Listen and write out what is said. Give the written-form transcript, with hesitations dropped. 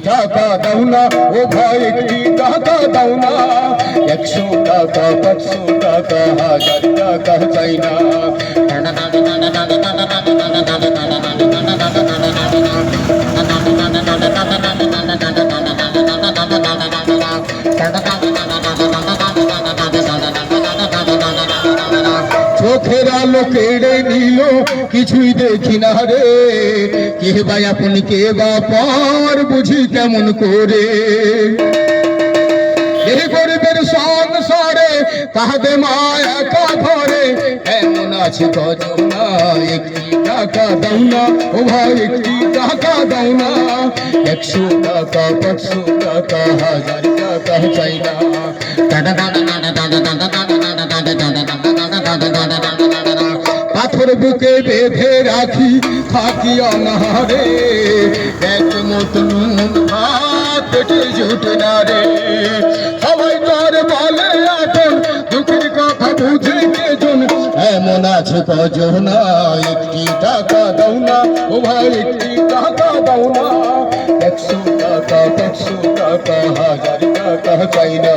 টাকা দাও না ও ভাই একটি টাকা দাও না 100 টাকা 500 টাকা 1000 টাকা চাই না চোখের আলো কেড়ে নিল কিছুই দেখি না রে কে বা আপন কে বা পর বুঝি কেমন করে এই গরিবের সংসারে কাঁদে মা একা ঘরে এমন আছে কজনা একটি টাকা দাও না ও ভাই একটি টাকা দাও না 100 টাকা 500 টাকা 1000 টাকা চাই না পাথর বুকে বেঁধে রাখি থাকি অনাহারে এক মতো নুন ভাত পেটে জুটে না রে সবাই তোর বলে এখন দুঃখের কথা বুঝে কেজন এমন আছে কজনা একটি টাকা দাও না ও ভাই একটি টাকা দাও না 100 টাকা 500 টাকা 1000 টাকা চাই না